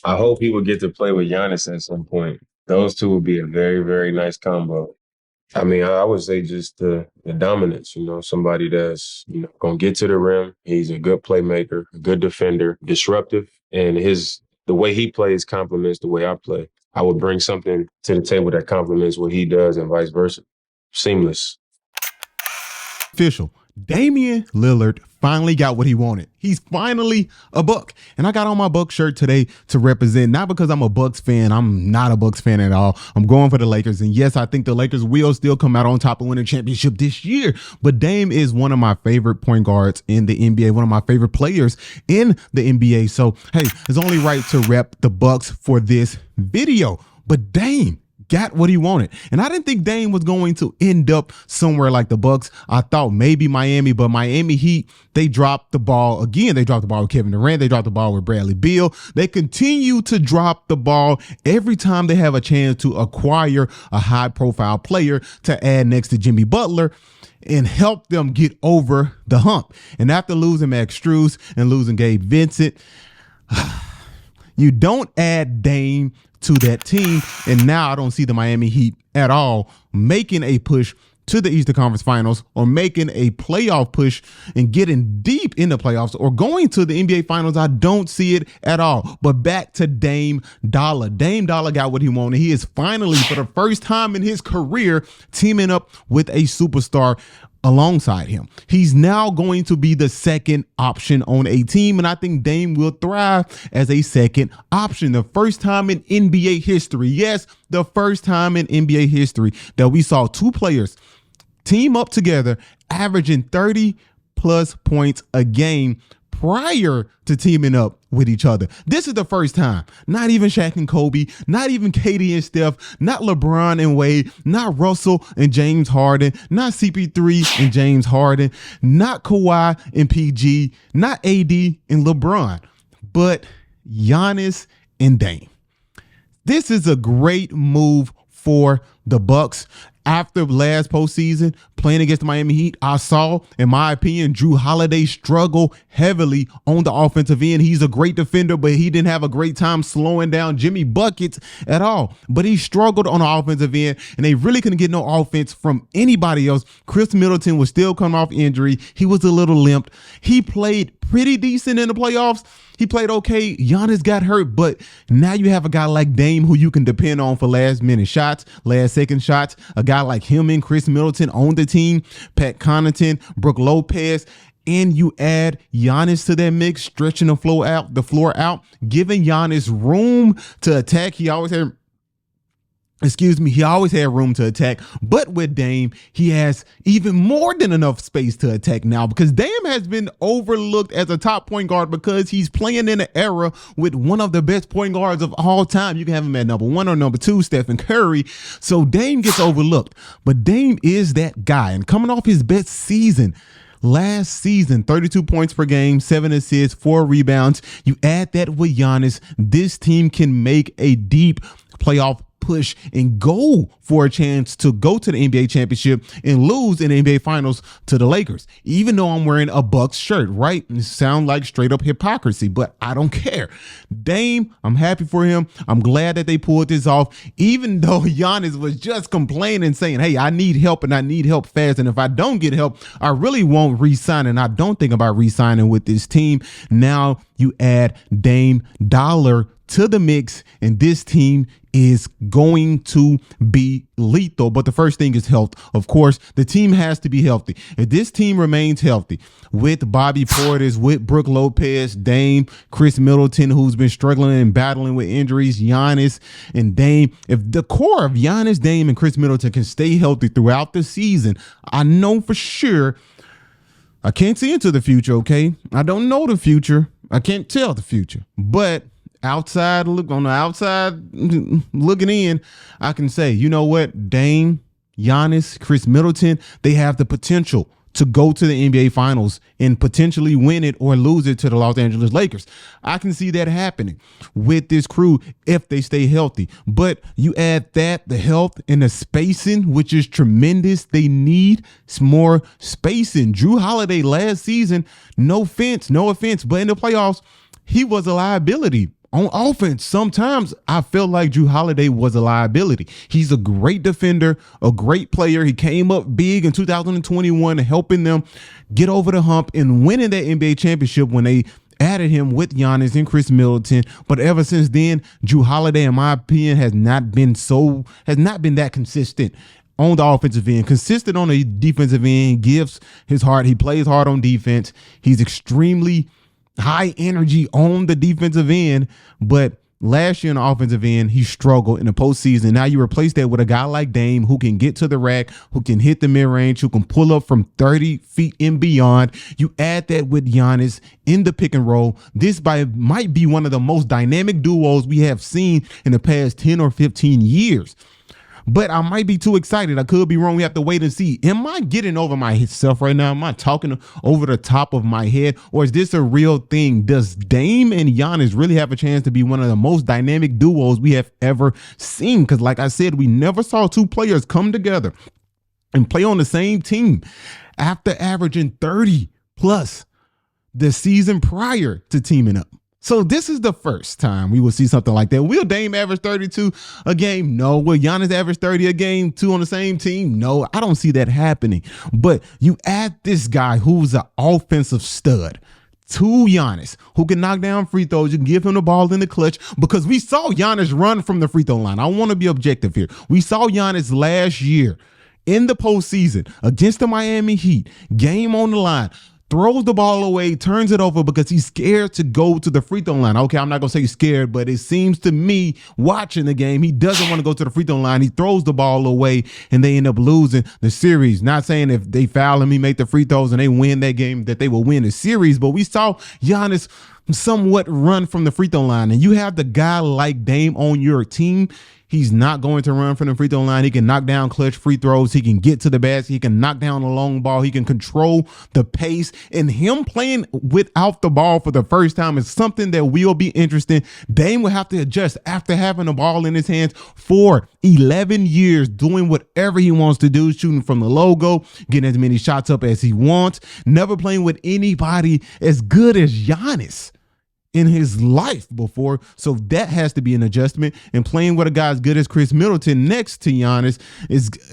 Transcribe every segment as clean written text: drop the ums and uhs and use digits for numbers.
I hope he would get to play with Giannis at some point. Those two would be a very, very nice combo. I mean, I would say just the dominance, somebody that's, going to get to the rim. He's a good playmaker, a good defender, disruptive, and the way he plays complements the way I play. I would bring something to the table that complements what he does and vice versa. Seamless. Official. Damian Lillard finally got what he wanted. He's finally a Buck. And I got on my Buck shirt today to represent, not because I'm a Bucks fan. I'm not a Bucks fan at all. I'm going for the Lakers. And yes, I think the Lakers will still come out on top and win a championship this year. But Dame is one of my favorite point guards in the NBA, one of my favorite players in the NBA. So, hey, it's only right to rep the Bucks for this video. But Dame got what he wanted. And I didn't think Dame was going to end up somewhere like the Bucks. I thought maybe Miami, but Miami Heat, they dropped the ball. Again, they dropped the ball with Kevin Durant. They dropped the ball with Bradley Beal. They continue to drop the ball every time they have a chance to acquire a high-profile player to add next to Jimmy Butler and help them get over the hump. And after losing Max Strus and losing Gabe Vincent, you don't add Dame to that team. And now I don't see the Miami Heat at all making a push to the Eastern Conference Finals or making a playoff push and getting deep in the playoffs or going to the NBA Finals. I don't see it at all. But back to Dame Dollar. Dame Dollar got what he wanted. He is finally, for the first time in his career, teaming up with a superstar alongside him. He's now going to be the second option on a team, and I think Dame will thrive as a second option. The first time in NBA history, yes, the first time in NBA history that we saw two players team up together averaging 30 plus points a game prior to teaming up with each other. This is the first time. Not even Shaq and Kobe, not even KD and Steph, not LeBron and Wade, not Russell and James Harden, not CP3 and James Harden, not Kawhi and PG, not AD and LeBron, but Giannis and Dame. This is a great move for the Bucks. After last postseason, playing against the Miami Heat, I saw, in my opinion, Drew Holiday struggle heavily on the offensive end. He's a great defender, but he didn't have a great time slowing down Jimmy Buckets at all. But he struggled on the offensive end, and they really couldn't get no offense from anybody else. Chris Middleton was still coming off injury. He was a little limped. He played pretty decent in the playoffs. He played okay. Giannis got hurt, but now you have a guy like Dame who you can depend on for last minute shots, last second shots. A guy like him and Chris Middleton on the team, Pat Connaughton, Brook Lopez, and you add Giannis to that mix, stretching the floor out, giving Giannis room to attack. He always had room to attack, but with Dame, he has even more than enough space to attack now because Dame has been overlooked as a top point guard because he's playing in an era with one of the best point guards of all time. You can have him at number one or number two, Stephen Curry. So Dame gets overlooked, but Dame is that guy. And coming off his best season, last season, 32 points per game, 7 assists, 4 rebounds. You add that with Giannis, this team can make a deep playoff push and go for a chance to go to the NBA championship and lose in the NBA finals to the Lakers. Even though I'm wearing a Bucks shirt, right? It sounds like straight up hypocrisy, but I don't care. Dame, I'm happy for him. I'm glad that they pulled this off, even though Giannis was just complaining, saying, hey, I need help and I need help fast. And if I don't get help, I really won't re-sign. And I don't think about re-signing with this team. Now you add Dame Dollar to the mix, and this team is going to be lethal. But the first thing is health. Of course, the team has to be healthy. If this team remains healthy with Bobby Portis, with Brook Lopez, Dame, Chris Middleton, who's been struggling and battling with injuries, Giannis and Dame, if the core of Giannis, Dame, and Chris Middleton can stay healthy throughout the season, I know for sure. I can't see into the future, okay? I don't know the future. I can't tell the future, but on the outside looking in, I can say, you know what, Dame, Giannis, Chris Middleton, they have the potential to go to the NBA Finals and potentially win it or lose it to the Los Angeles Lakers. I can see that happening with this crew if they stay healthy. But you add that, the health and the spacing, which is tremendous. They need more spacing. Drew Holiday last season, no offense, but in the playoffs, he was a liability On offense, sometimes I felt like Jrue Holiday was a liability. He's a great defender, a great player. He came up big in 2021, helping them get over the hump and winning that NBA championship when they added him with Giannis and Chris Middleton. But ever since then, Jrue Holiday, in my opinion, has not been that consistent on the offensive end. Consistent on the defensive end, gives his heart. He plays hard on defense. He's extremely high energy on the defensive end, but last year on the offensive end, he struggled in the postseason. Now you replace that with a guy like Dame who can get to the rack, who can hit the mid-range, who can pull up from 30 feet and beyond. You add that with Giannis in the pick and roll. This might be one of the most dynamic duos we have seen in the past 10 or 15 years. But I might be too excited. I could be wrong. We have to wait and see. Am I getting over myself right now? Am I talking over the top of my head? Or is this a real thing? Does Dame and Giannis really have a chance to be one of the most dynamic duos we have ever seen? Because like I said, we never saw two players come together and play on the same team after averaging 30 plus the season prior to teaming up. So this is the first time we will see something like that. Will Dame average 32 a game? No. Will Giannis average 30 a game, two on the same team? No, I don't see that happening. But you add this guy who's an offensive stud to Giannis, who can knock down free throws. You can give him the ball in the clutch, because we saw Giannis run from the free throw line. I want to be objective here. We saw Giannis last year in the postseason against the Miami Heat, game on the line, throws the ball away, turns it over because he's scared to go to the free throw line. Okay, I'm not going to say he's scared, but it seems to me watching the game, he doesn't want to go to the free throw line. He throws the ball away and they end up losing the series. Not saying if they foul him, he make the free throws and they win that game, that they will win the series. But we saw Giannis somewhat run from the free throw line. And you have the guy like Dame on your team. He's not going to run from the free throw line. He can knock down clutch free throws. He can get to the basket. He can knock down the long ball. He can control the pace. And him playing without the ball for the first time is something that will be interesting. Dame will have to adjust after having the ball in his hands for 11 years, doing whatever he wants to do, shooting from the logo, getting as many shots up as he wants, never playing with anybody as good as Giannis in his life before. So that has to be an adjustment, and playing with a guy as good as Chris Middleton next to Giannis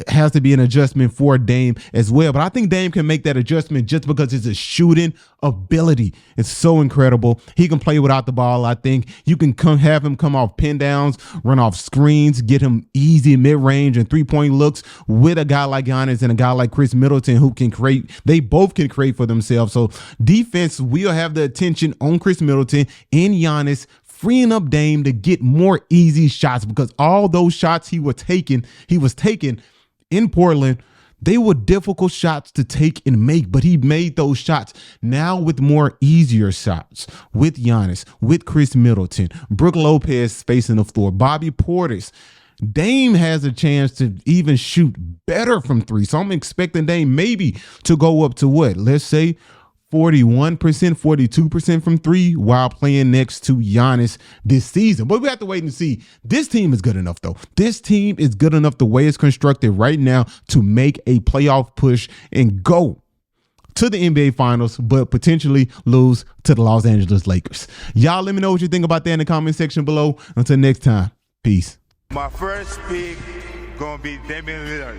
has to be an adjustment for Dame as well. But I think Dame can make that adjustment just because it's a shooting ability. It's so incredible. He can play without the ball. I think you can have him come off pin downs, run off screens, get him easy mid-range and three-point looks with a guy like Giannis and a guy like Chris Middleton who can create. They both can create for themselves. So defense will have the attention on Chris Middleton and Giannis, freeing up Dame to get more easy shots, because all those shots he was taking in Portland, they were difficult shots to take and make, but he made those shots. Now with more easier shots with Giannis, with Chris Middleton, Brook Lopez spacing the floor, Bobby Portis, Dame has a chance to even shoot better from three. So I'm expecting Dame maybe to go up to what? Let's say 41%, 42% from three while playing next to Giannis this season. But we have to wait and see. This team is good enough, though. This team is good enough the way it's constructed right now to make a playoff push and go to the NBA Finals, but potentially lose to the Los Angeles Lakers. Y'all let me know what you think about that in the comment section below. Until next time, peace. My first pick gonna be Damian Lillard.